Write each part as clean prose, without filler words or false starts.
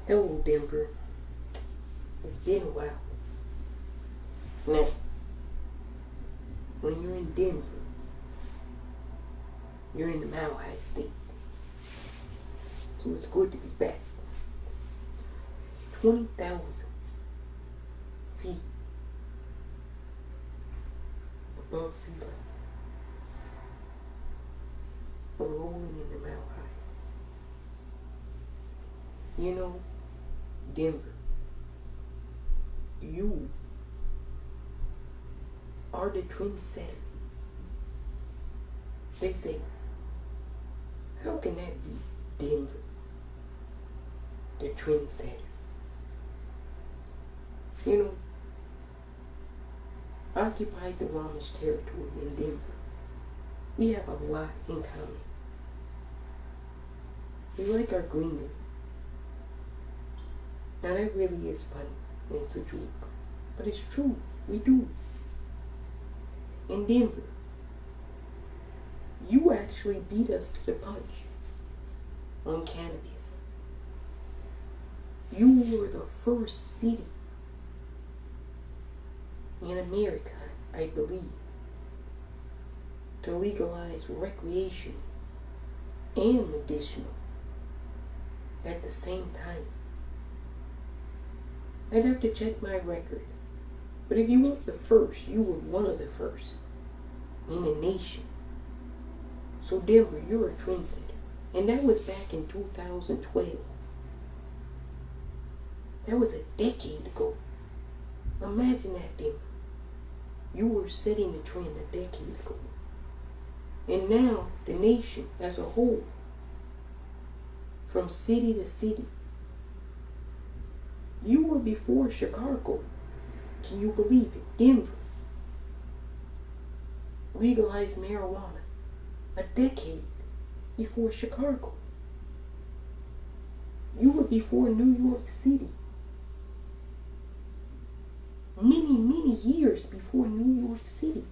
Hello, Denver. It's been a while. Now, when you're in Denver, you're in the Mile High State. So it's good to be back. 20,000 feet above sea level. We're rolling in the Mile High. You know, Denver, you are the trendsetter. They say, how can that be, Denver, the trendsetter? You know, occupied the Amish territory in Denver. We have a lot in common. We like our greenery. Now that really is funny, and it's a joke, but it's true, we do. In Denver, you actually beat us to the punch on cannabis. You were the first city in America, I believe, to legalize recreation and medicinal at the same time. I'd have to check my record, but if you weren't the first, you were one of the first in the nation. So Denver, you're a trendsetter, and that was back in 2012. That was a decade ago. Imagine that, Denver. You were setting the trend a decade ago. And now, the nation as a whole, from city to city, you were before Chicago. Can you believe it? Denver legalized marijuana a decade before Chicago. You were before New York City. Many, many years before New York City.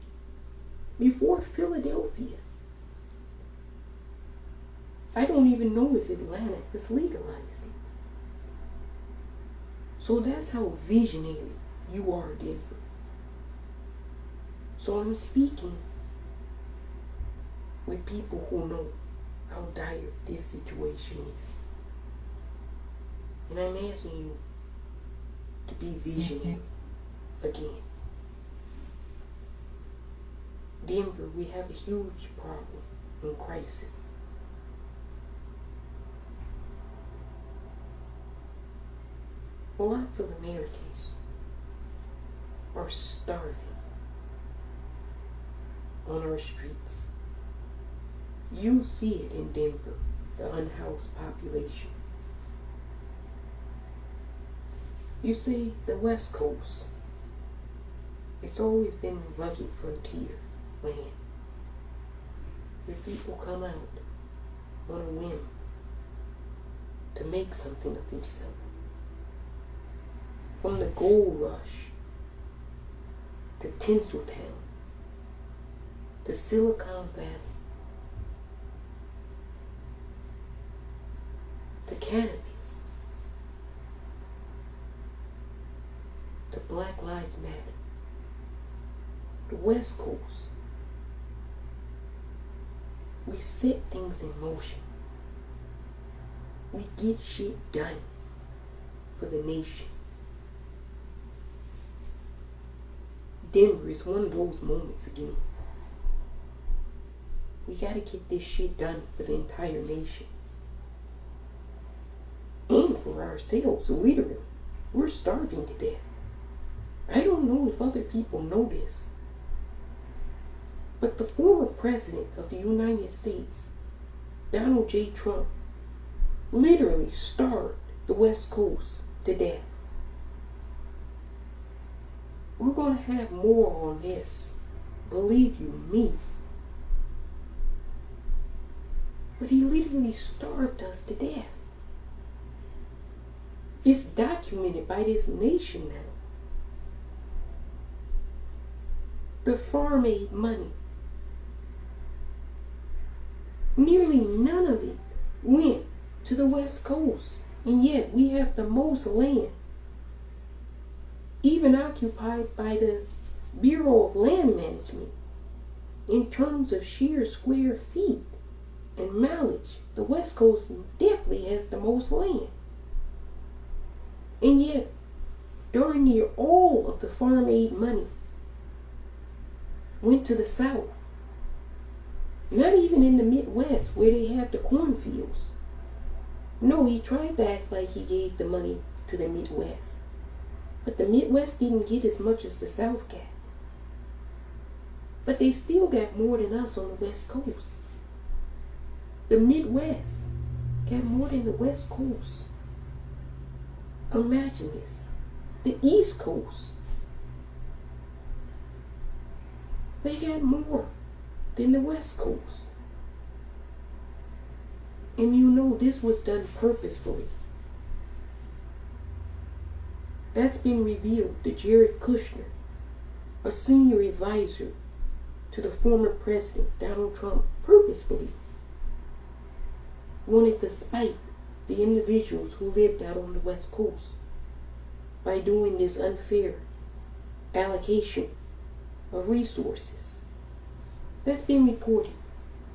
Before Philadelphia. I don't even know if Atlanta has legalized it. So that's how visionary you are, Denver. So I'm speaking with people who know how dire this situation is. And I'm asking you to be visionary again. Denver, we have a huge problem and crisis. Lots of Americans are starving on our streets. You see it in Denver, the unhoused population. You see, the West Coast, it's always been rugged frontier land, where people come out on a whim to make something of themselves. From the gold rush to Tinseltown to Silicon Valley to cannabis to Black Lives Matter, the West Coast, we set things in motion. We get shit done for the nation. Denver is one of those moments again. We gotta get this shit done for the entire nation. And for ourselves, literally. We're starving to death. I don't know if other people know this, but the former president of the United States, Donald J. Trump, literally starved the West Coast to death. We're going to have more on this, believe you me. But he literally starved us to death. It's documented by this nation now. The farm aid money, nearly none of it went to the West Coast. And yet we have the most land, even occupied by the Bureau of Land Management. In terms of sheer square feet and mileage, the West Coast definitely has the most land. And yet, darn near all of the farm aid money went to the South. Not even in the Midwest where they have the cornfields. No, he tried to act like he gave the money to the Midwest. But the Midwest didn't get as much as the South got. But they still got more than us on the West Coast. The Midwest got more than the West Coast. Imagine this. The East Coast, they got more than the West Coast. And you know this was done purposefully. That's been revealed to Jared Kushner, a senior advisor to the former president, Donald Trump, purposefully wanted to spite the individuals who lived out on the West Coast by doing this unfair allocation of resources. That's been reported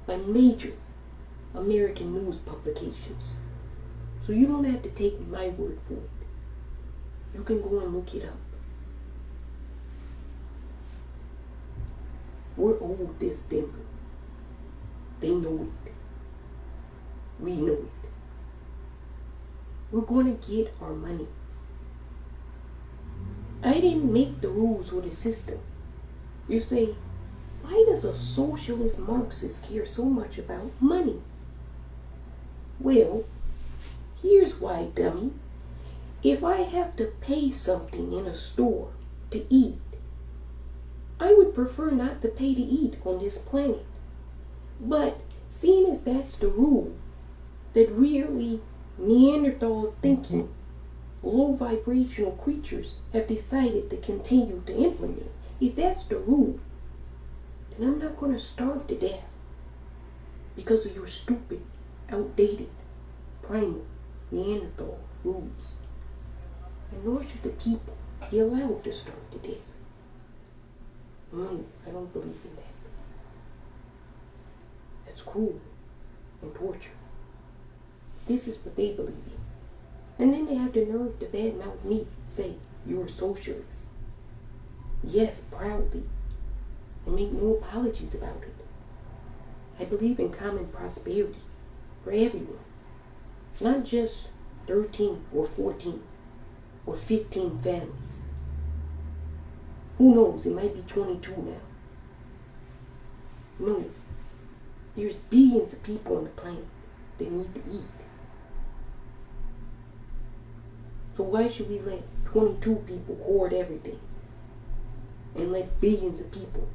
by major American news publications. So you don't have to take my word for it. You can go and look it up. We're owed this, Denver. They know it. We know it. We're going to get our money. I didn't make the rules for the system. You say, why does a socialist Marxist care so much about money? Well, here's why, dummy. If I have to pay something in a store to eat, I would prefer not to pay to eat on this planet. But seeing as that's the rule that really Neanderthal thinking, low vibrational creatures have decided to continue to implement, if that's the rule, then I'm not going to starve to death because of your stupid, outdated, primal Neanderthal rules. And nor should the people be allowed to starve to death. No, I don't believe in that. That's cruel and torture. This is what they believe in. And then they have the nerve to badmouth me, say, you're a socialist. Yes, proudly. And make no apologies about it. I believe in common prosperity for everyone. Not just 13 or 14 or 15 families. Who knows, it might be 22 now. No, there's billions of people on the planet that need to eat. So why should we let 22 people hoard everything and let billions of people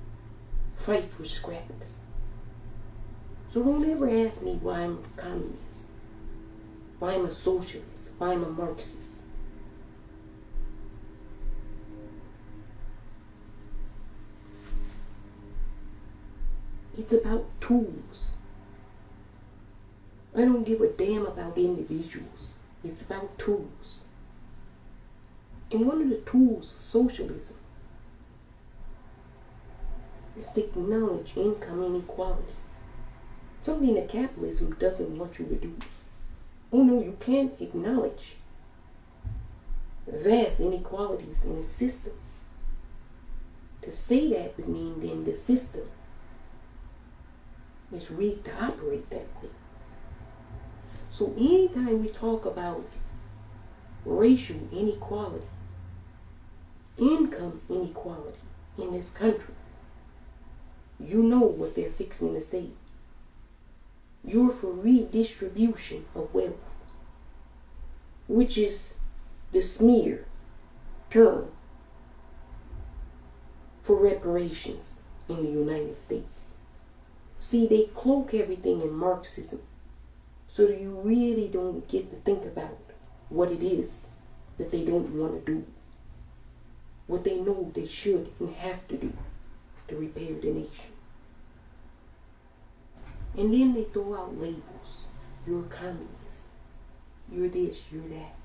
fight for scraps? So don't ever ask me why I'm a communist, why I'm a socialist, why I'm a Marxist. It's about tools. I don't give a damn about individuals. It's about tools. And one of the tools of socialism is to acknowledge income inequality. Something that capitalism doesn't want you to do. Oh no, you can't acknowledge vast inequalities in the system. To say that would mean then the system is rigged to operate that way. So anytime we talk about racial inequality, income inequality in this country, you know what they're fixing to say. You're for redistribution of wealth, which is the smear term for reparations in the United States. See, they cloak everything in Marxism so that you really don't get to think about what it is that they don't want to do, what they know they should and have to do to repair the nation. And then they throw out labels. You're a communist. you're this, you're that.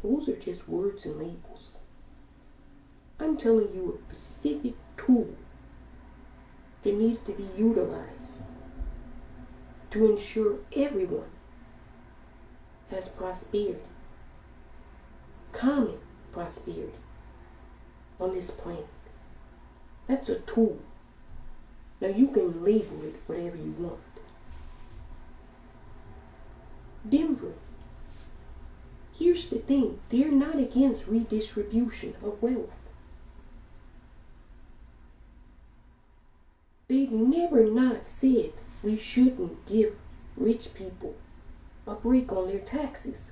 Those are just words and labels. I'm telling you a specific tool that needs to be utilized to ensure everyone has prosperity, common prosperity on this planet. That's a tool. Now you can label it whatever you want. Denver, here's the thing, they're not against redistribution of wealth. They've never not said we shouldn't give rich people a break on their taxes,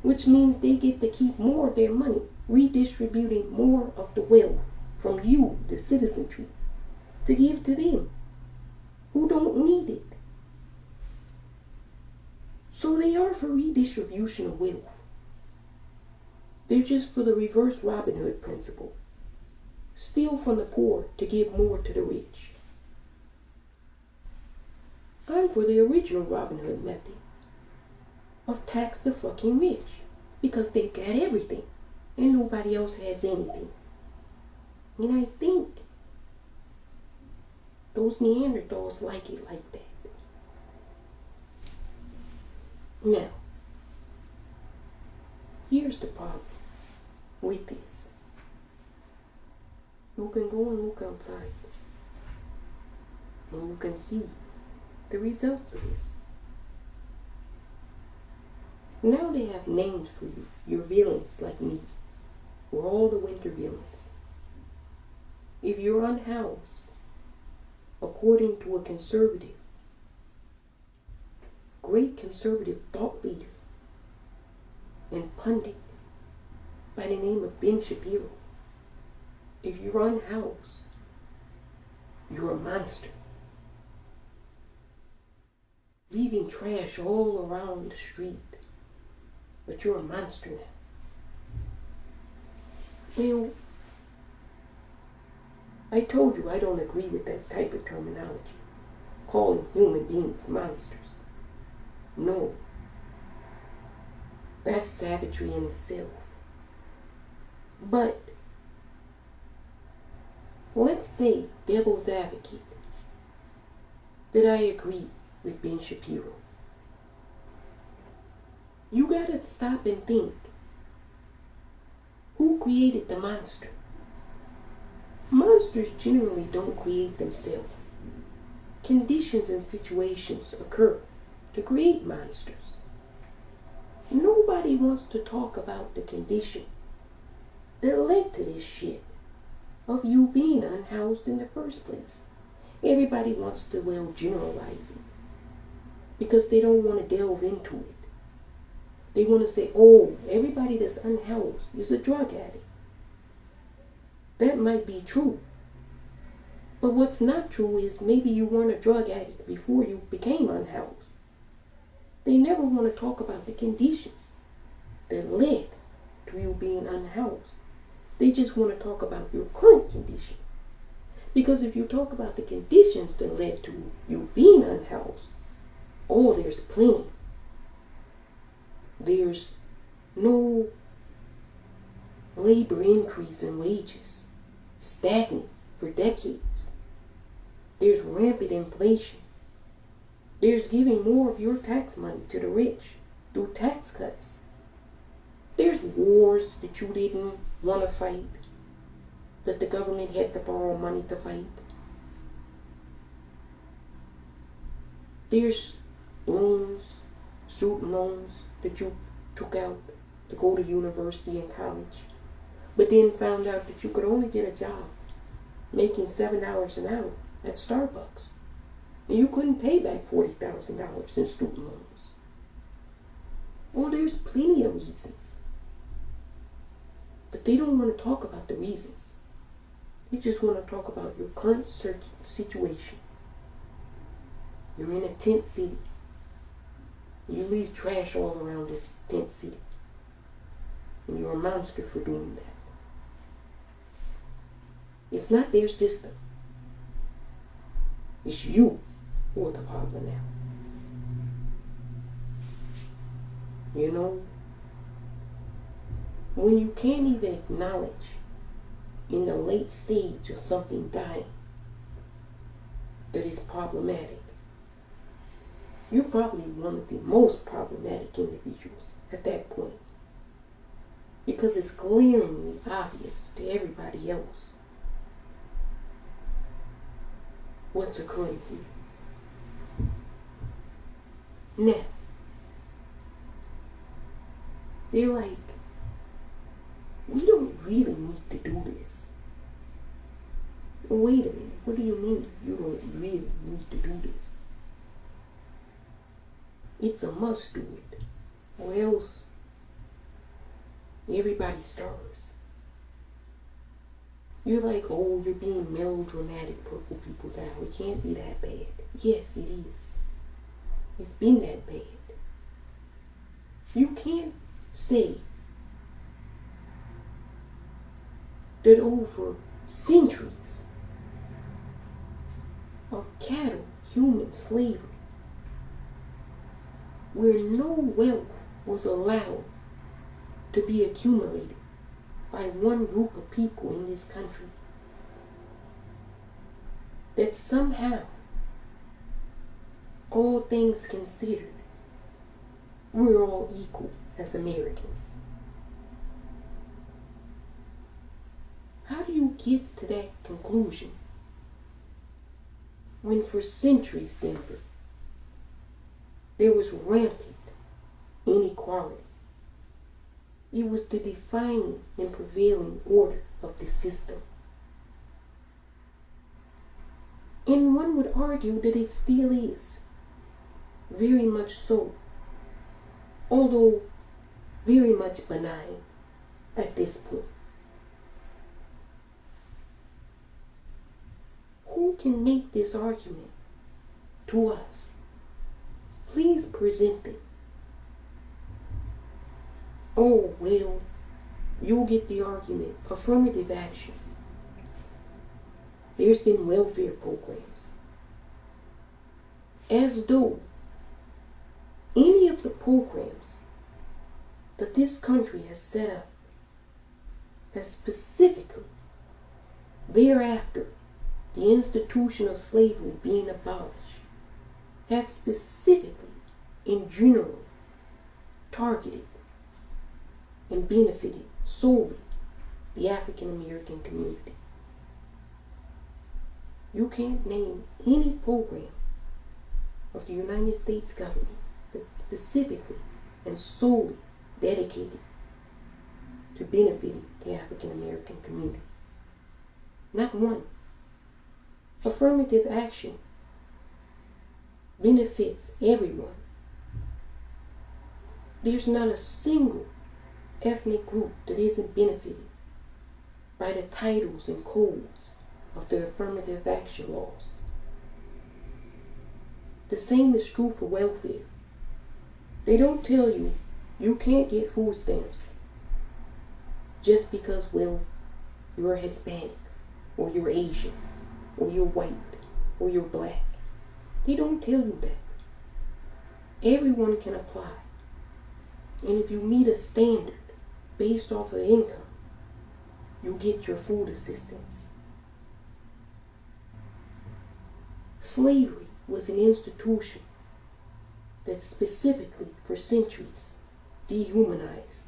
which means they get to keep more of their money, redistributing more of the wealth from you, the citizenry, to give to them who don't need it. So they are for redistribution of wealth. They're just for the reverse Robin Hood principle. Steal from the poor to give more to the rich. I'm for the original Robin Hood method of tax the fucking rich because they've got everything and nobody else has anything. And I think those Neanderthals like it like that. Now, here's the problem with this. You can go and look outside and you can see the results of this. Now they have names for you, your villains like me. We're all the winter villains. If you're unhoused, according to a great conservative thought leader and pundit by the name of Ben Shapiro, if you're unhoused, you're a monster. Leaving trash all around the street, but you're a monster now. Well, I told you I don't agree with that type of terminology, calling human beings monsters. No, that's savagery in itself. But let's say, devil's advocate, that I agree with Ben Shapiro. You gotta stop and think. Who created the monster? Monsters generally don't create themselves. Conditions and situations occur to create monsters. Nobody wants to talk about the condition that led to this shit of you being unhoused in the first place. Everybody wants to, generalize it because they don't want to delve into it. They want to say, oh, everybody that's unhoused is a drug addict. That might be true. But what's not true is maybe you weren't a drug addict before you became unhoused. They never want to talk about the conditions that led to you being unhoused. They just want to talk about your current condition. Because if you talk about the conditions that led to you being unhoused, oh, there's plenty. There's no labor increase in wages, stagnant for decades. There's rampant inflation. There's giving more of your tax money to the rich through tax cuts. There's wars that you didn't want to fight, that the government had to borrow money to fight. There's loans, student loans that you took out to go to university and college, but then found out that you could only get a job making $7 an hour at Starbucks. And you couldn't pay back $40,000 in student loans. Well, there's plenty of reasons. But they don't want to talk about the reasons. They just want to talk about your current situation. You're in a tent city. You leave trash all around this tent city. And you're a monster for doing that. It's not their system. It's you who are the problem now. You know, when you can't even acknowledge in the late stage of something dying that is problematic, you're probably one of the most problematic individuals at that point, because it's glaringly obvious to everybody else what's occurring here. Now, they're like, we don't really need to do this. Wait a minute, what do you mean you don't really need to do this? It's a must do it, or else everybody starves. You're like, oh, you're being melodramatic, Purple People's Hour. It can't be that bad. Yes, it is. It's been that bad. You can't say that over centuries of cattle, human slavery, where no wealth was allowed to be accumulated by one group of people in this country, that somehow, all things considered, we're all equal as Americans. How do you get to that conclusion when for centuries, Denver, there was rampant inequality? It was the defining and prevailing order of the system. And one would argue that it still is, very much so, although very much benign at this point. Who can make this argument to us? Please present it. Oh, well, you'll get the argument. Affirmative action. There's been welfare programs. As though any of the programs that this country has set up has specifically, thereafter, the institution of slavery being abolished, has specifically, in general, targeted and benefited solely the African American community. You can't name any program of the United States government that's specifically and solely dedicated to benefiting the African American community. Not one. Affirmative action benefits everyone. There's not a single ethnic group that isn't benefited by the titles and codes of the affirmative action laws. The same is true for welfare. They don't tell you you can't get food stamps just because, well, you're Hispanic, or you're Asian, or you're white, or you're black. They don't tell you that. Everyone can apply. And if you meet a standard based off of income, you get your food assistance. Slavery was an institution that specifically for centuries dehumanized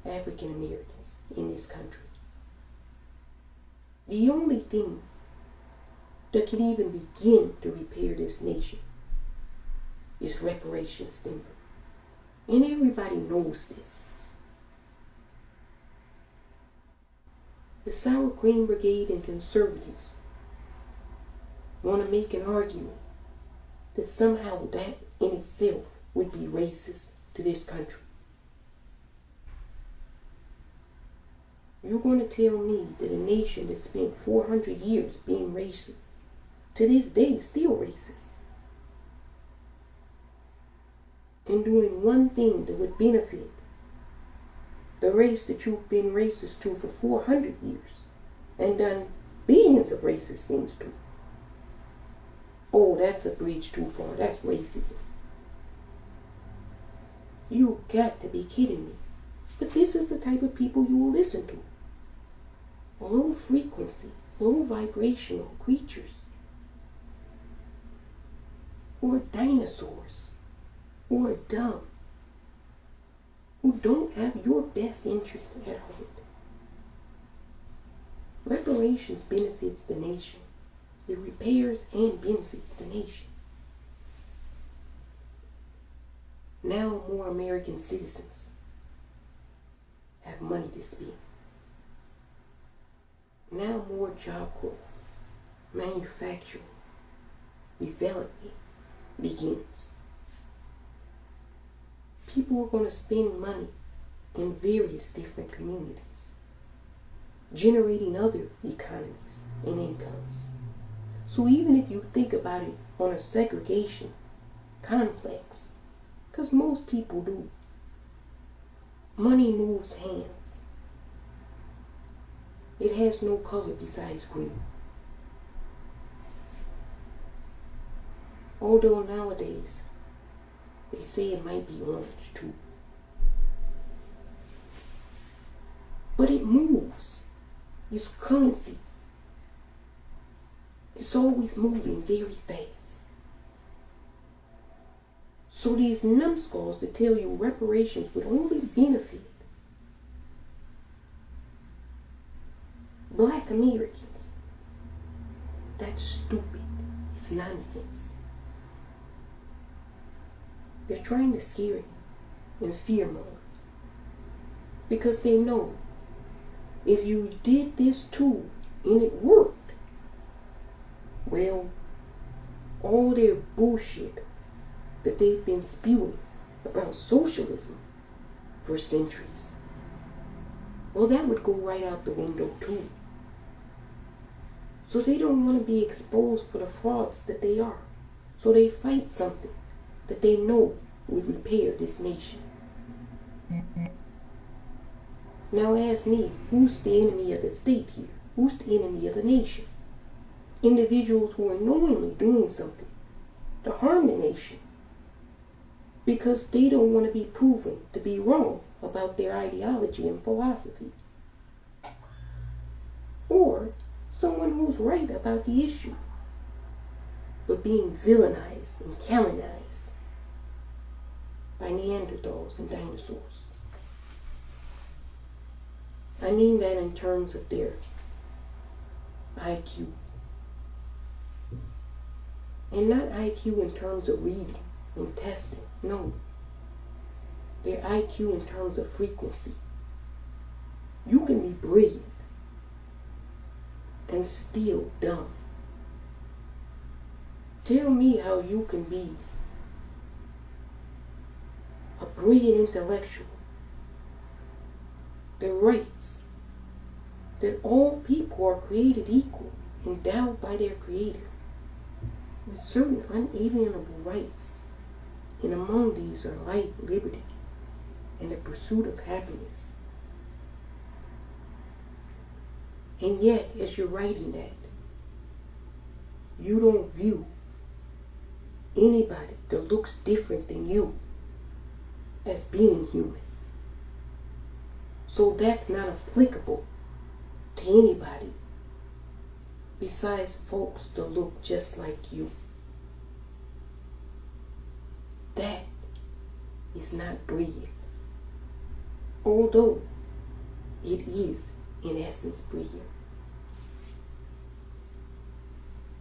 African Americans in this country. The only thing that can even begin to repair this nation is reparations, Denver. And everybody knows this. The Sour Cream Brigade and conservatives want to make an argument that somehow that in itself would be racist to this country. You're going to tell me that a nation that spent 400 years being racist, to this day is still racist, and doing one thing that would benefit the race that you've been racist to for 400 years and done billions of racist things to. Oh, that's a bridge too far. That's racism. You got to be kidding me. But this is the type of people you will listen to. Low frequency, low vibrational creatures. Or dinosaurs. Or dumb. Who don't have your best interests at heart. Reparations benefits the nation. It repairs and benefits the nation. Now more American citizens have money to spend. Now more job growth, manufacturing, development begins. People are going to spend money in various different communities, generating other economies and incomes. So even if you think about it on a segregation complex, because most people do, money moves hands. It has no color besides green. Although nowadays, they say it might be orange too. But it moves. It's currency. It's always moving very fast. So these numbskulls that tell you reparations would only benefit Black Americans, that's stupid. It's nonsense. They're trying to scare you and fearmonger. Because they know if you did this too and it worked, well, all their bullshit that they've been spewing about socialism for centuries, well, that would go right out the window too. So they don't want to be exposed for the frauds that they are. So they fight something that they know would repair this nation. Now ask me, who's the enemy of the state here? Who's the enemy of the nation? Individuals who are knowingly doing something to harm the nation because they don't want to be proven to be wrong about their ideology and philosophy. Or someone who's right about the issue, but being villainized and canonized by Neanderthals and dinosaurs. I mean that in terms of their IQ. And not IQ in terms of reading and testing, no. Their IQ in terms of frequency. You can be brilliant and still dumb. Tell me how you can be a brilliant intellectual that writes that all people are created equal, endowed by their Creator with certain unalienable rights, and among these are life, liberty, and the pursuit of happiness. And yet, as you're writing that, you don't view anybody that looks different than you as being human. So that's not applicable to anybody besides folks that look just like you. That is not brilliant. Although it is in essence brilliant.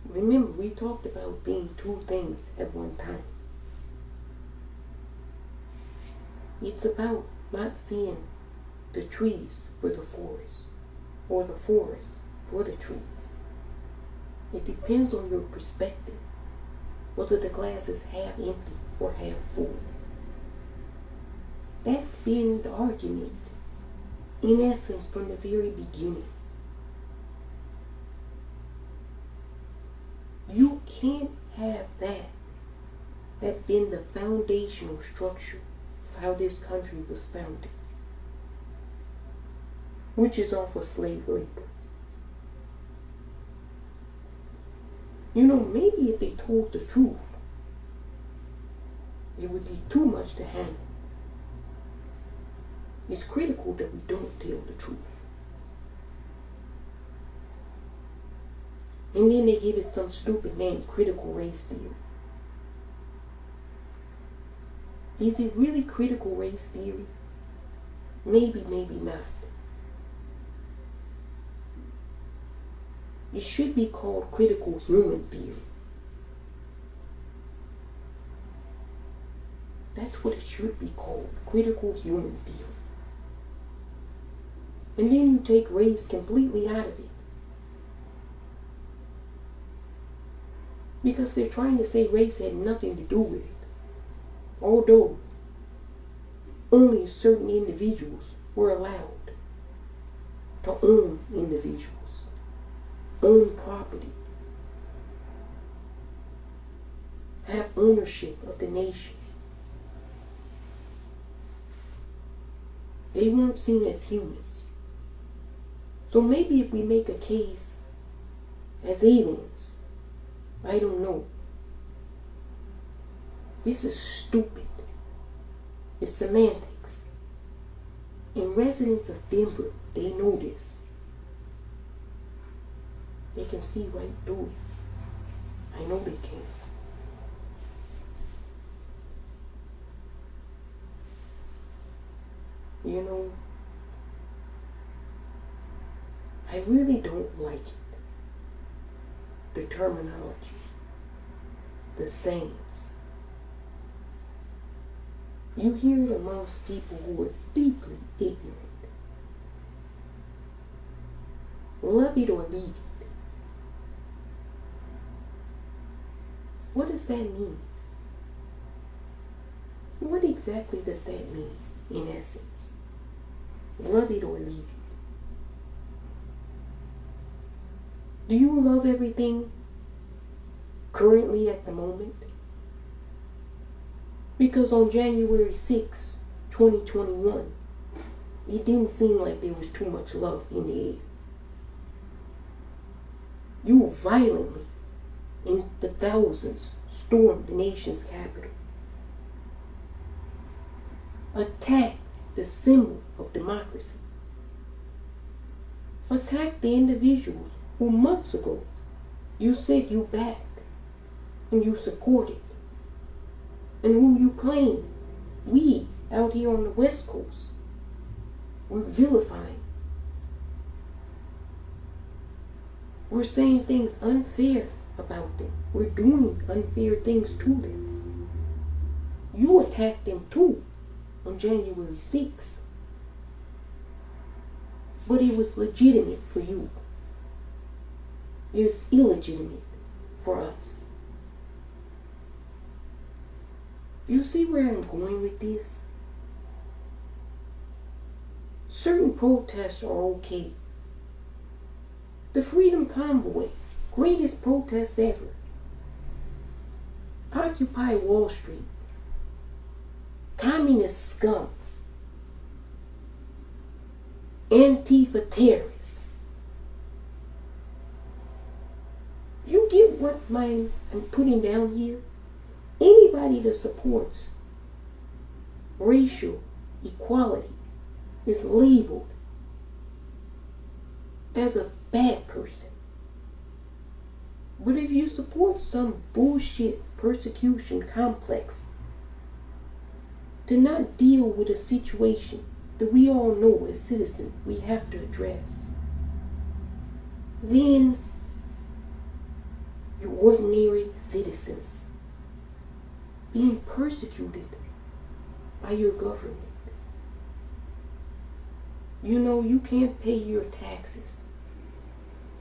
Remember, we talked about being two things at one time. It's about not seeing the trees for the forest, or the forest for the trees. It depends on your perspective, whether the glass is half empty or half full. That's been the argument, in essence, from the very beginning. You can't have that been the foundational structure of how this country was founded, which is off of slave labor. You know, maybe if they told the truth, it would be too much to handle. It's critical that we don't tell the truth. And then they give it some stupid name, critical race theory. Is it really critical race theory? Maybe, maybe not. It should be called critical human theory. That's what it should be called, critical human theory. And then you take race completely out of it. Because they're trying to say race had nothing to do with it. Although only certain individuals were allowed to own individuals, own property, have ownership of the nation. They weren't seen as humans. So maybe if we make a case as aliens, I don't know. This is stupid. It's semantics. And residents of Denver, they know this. They can see right through it. I know they can. You know, I really don't like it. The terminology, the sayings. You hear it amongst people who are deeply ignorant. Love it or leave it. What does that mean? What exactly does that mean, in essence? Love it or leave it. Do you love everything currently at the moment? Because on January 6, 2021, it didn't seem like there was too much love in the air. You violently, in the thousands, stormed the nation's capital, attacked the symbol of democracy, attacked the individuals who months ago you said you backed and you supported, and who you claim we out here on the West Coast were vilifying. We're saying things unfair about them. We're doing unfair things to them. You attacked them too on January 6th. But it was legitimate for you. It was illegitimate for us. You see where I'm going with this? Certain protests are okay. The Freedom Convoy, greatest protest ever. Occupy Wall Street, communist scum, Antifa terrorists. You get what I'm putting down here? Anybody that supports racial equality is labeled as a bad person. But if you support some bullshit persecution complex to not deal with a situation that we all know as citizens we have to address, then you're ordinary citizens being persecuted by your government. You know, you can't pay your taxes.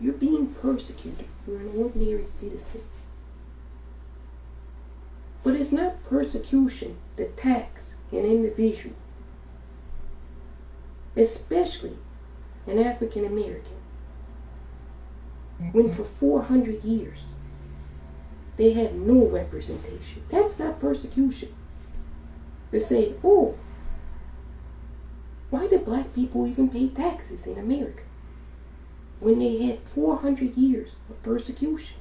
You're being persecuted. You're an ordinary citizen. But it's not persecution that tax an individual, especially an African American, when for 400 years they had no representation. That's not persecution. They say, oh, why did black people even pay taxes in America when they had 400 years of persecution?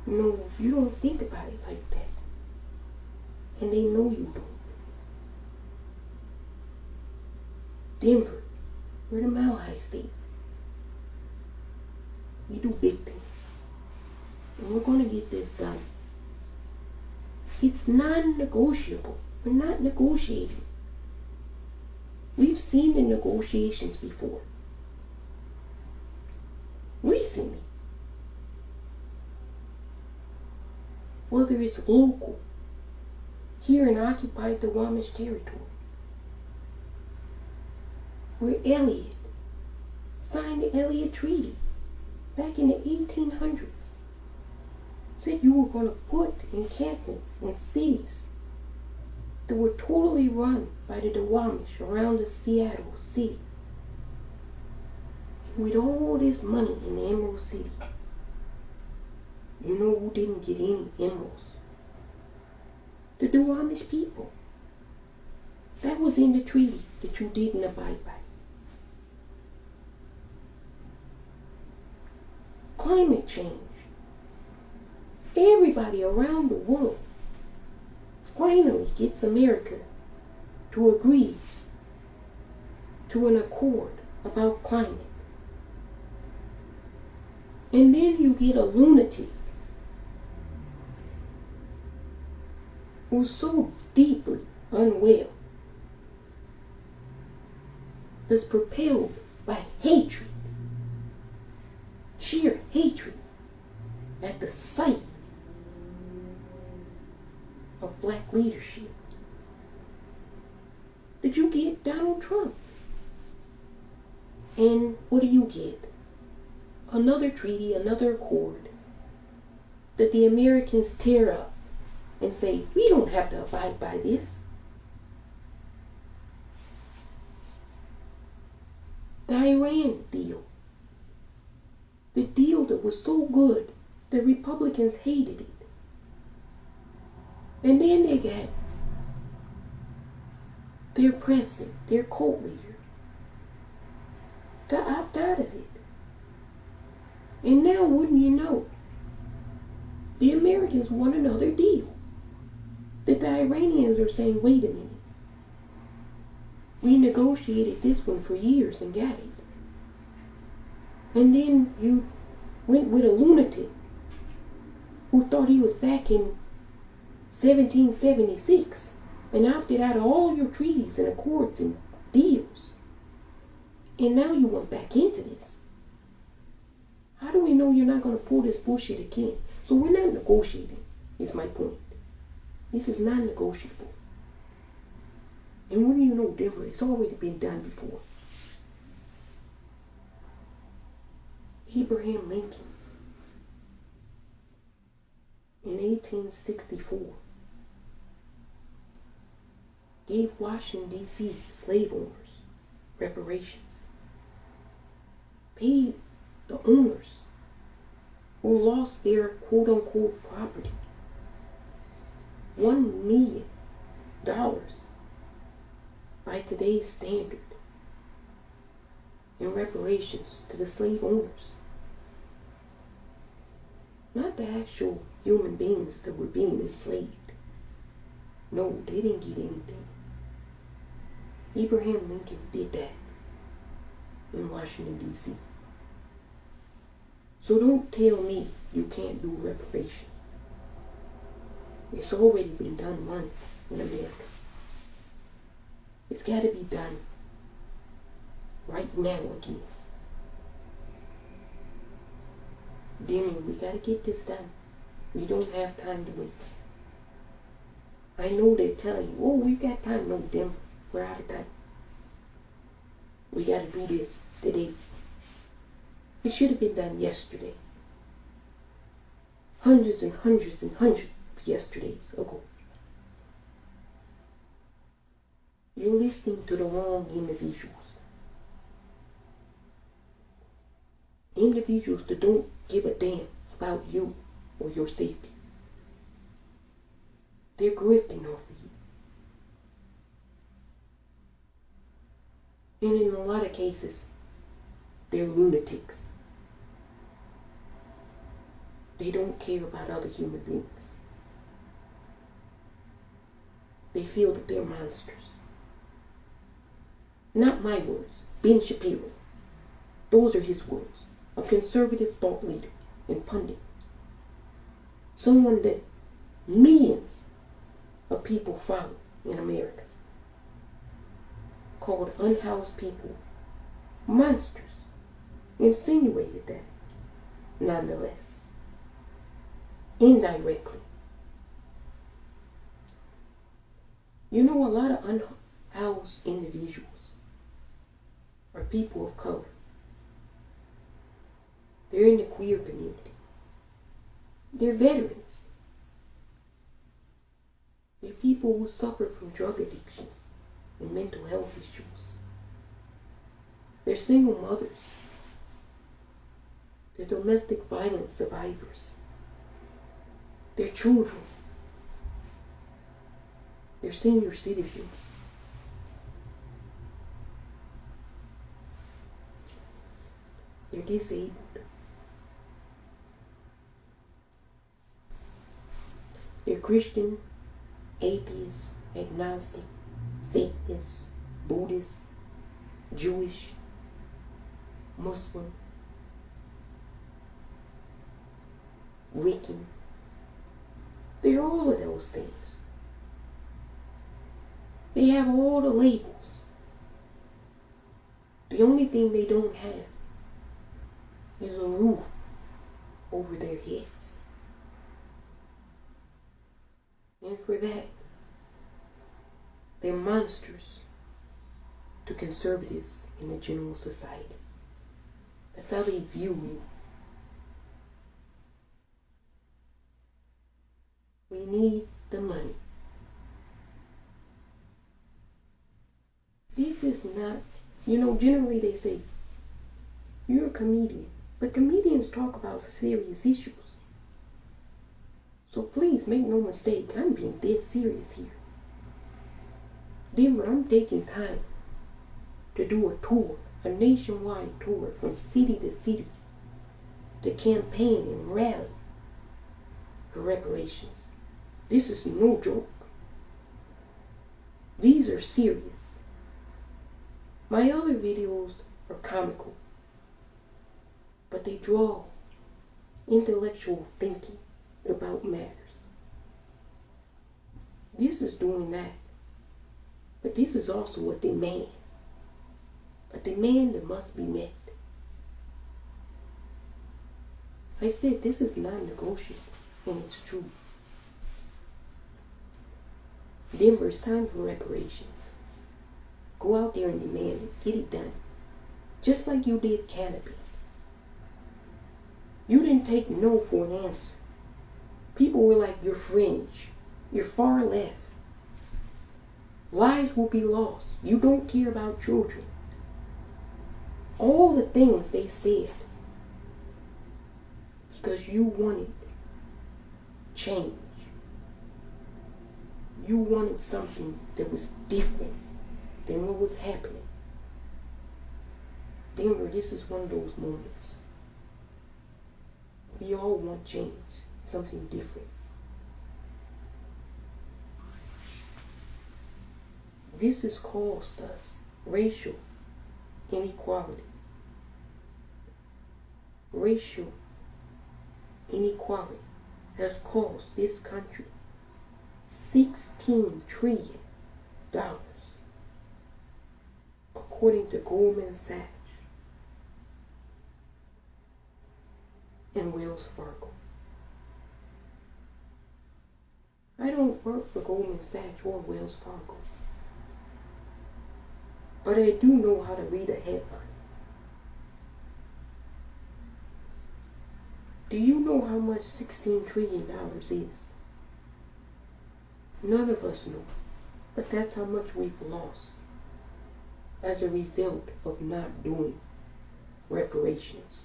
No, you don't think about it like that. And they know you don't. Denver, we're the Mile High State. We do big things. And we're going to get this done. It's non-negotiable. We're not negotiating. We've seen the negotiations before. Recently. Whether it's local, here in occupied the Wamish territory, where Elliot signed the Elliot Treaty back in the 1800s. Said you were going to put encampments in cities that were totally run by the Duwamish around the Seattle city. And with all this money in the Emerald City, you know who didn't get any emeralds? The Duwamish people. That was in the treaty that you didn't abide by. Climate change. Everybody around the world finally gets America to agree to an accord about climate. And then you get a lunatic who's so deeply unwell, that's propelled by hatred, sheer hatred at the sight of black leadership. Did you get Donald Trump? And what do you get? Another treaty, another accord that the Americans tear up and say, we don't have to abide by this. The Iran deal. The deal that was so good that Republicans hated it. And then they got their president, their cult leader, to opt out of it. And now, wouldn't you know, the Americans want another deal. That the Iranians are saying, wait a minute. We negotiated this one for years and got it. And then you went with a lunatic who thought he was back in 1776 and opted out of all your treaties and accords and deals. And now you want back into this. How do we know you're not going to pull this bullshit again? So we're not negotiating, is my point. This is non-negotiable. And when you know Denver, it's already been done before. Abraham Lincoln, in 1864, gave Washington, D.C. slave owners reparations. Paid the owners who lost their quote-unquote property $1 million by today's standard in reparations to the slave owners. Not the actual human beings that were being enslaved. No, they didn't get anything. Abraham Lincoln did that in Washington, D.C. So don't tell me you can't do reparations. It's already been done once in America. It's got to be done right now again. Denver, we got to get this done. We don't have time to waste. I know they're telling you, oh, we've got time. No, Denver, we're out of time. We got to do this today. It should have been done yesterday. Hundreds and hundreds and hundreds of yesterdays ago. You're listening to the wrong individuals. Individuals that don't give a damn about you or your safety. They're grifting off of you. And in a lot of cases, they're lunatics. They don't care about other human beings. They feel that they're monsters. Not my words. Ben Shapiro. Those are his words. A conservative thought leader and pundit. Someone that millions of people follow in America. Called unhoused people monsters. Insinuated that. Nonetheless. Indirectly. You know, a lot of unhoused individuals are people of color. They're in the queer community. They're veterans. They're people who suffer from drug addictions and mental health issues. They're single mothers. They're domestic violence survivors. They're children. They're senior citizens. They're disabled. They're Christian, atheist, agnostic, Satanist, Buddhist, Jewish, Muslim, Wiccan. They're all of those things. They have all the labels. The only thing they don't have is a roof over their heads. And for that, they're monsters to conservatives in the general society. That's how they view you. We need the money. This is not, generally they say, you're a comedian. But comedians talk about serious issues. So please make no mistake, I'm being dead serious here. Denver, I'm taking time to do a tour, a nationwide tour from city to city to campaign and rally for reparations. This is no joke. These are serious. My other videos are comical, but they draw intellectual thinking about matters. This is doing that, but this is also a demand that must be met. I said this is non-negotiable, and it's true. Denver, it's time for reparations. Go out there and demand it. Get it done. Just like you did cannabis. You didn't take no for an answer. People were like, you're fringe. You're far left. Lives will be lost. You don't care about children. All the things they said. Because you wanted change. You wanted something that was different than what was happening. Denver, this is one of those moments. We all want change, something different. This has caused us racial inequality. Racial inequality has cost this country $16 trillion, according to Goldman Sachs and Wells Fargo. I don't work for Goldman Sachs or Wells Fargo, but I do know how to read a headline. Do you know how much $16 trillion is? None of us know, but that's how much we've lost as a result of not doing reparations.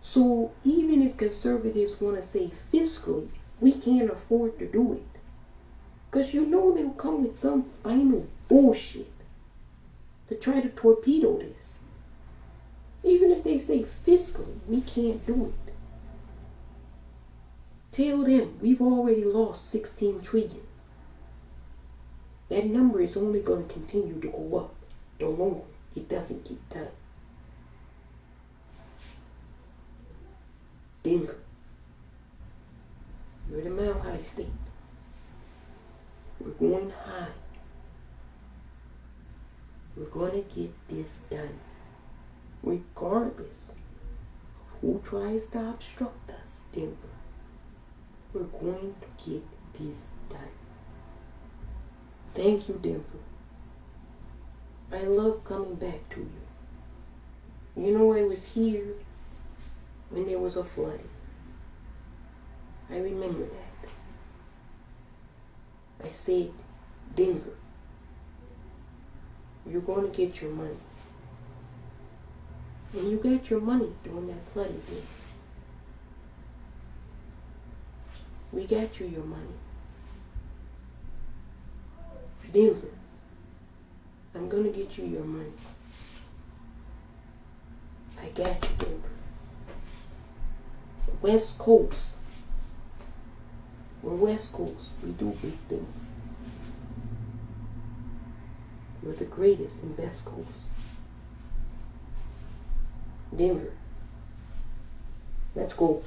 So even if conservatives want to say fiscally, we can't afford to do it, because they'll come with some final bullshit to try to torpedo this. Even if they say fiscally, we can't do it. Tell them we've already lost $16 trillion. That number is only going to continue to go up. the longer it doesn't get done. Denver, you're the Mile High State. We're going high. We're going to get this done, regardless of who tries to obstruct us, Denver. We're going to get this done. Thank you, Denver. I love coming back to you. You know, I was here when there was a flooding. I remember that. I said, Denver, you're going to get your money. And you got your money during that flooding, Denver. We got you your money. Denver, I'm going to get you your money. I got you, Denver. West Coast. We're West Coast. We do big things. We're the greatest in West Coast. Denver, let's go.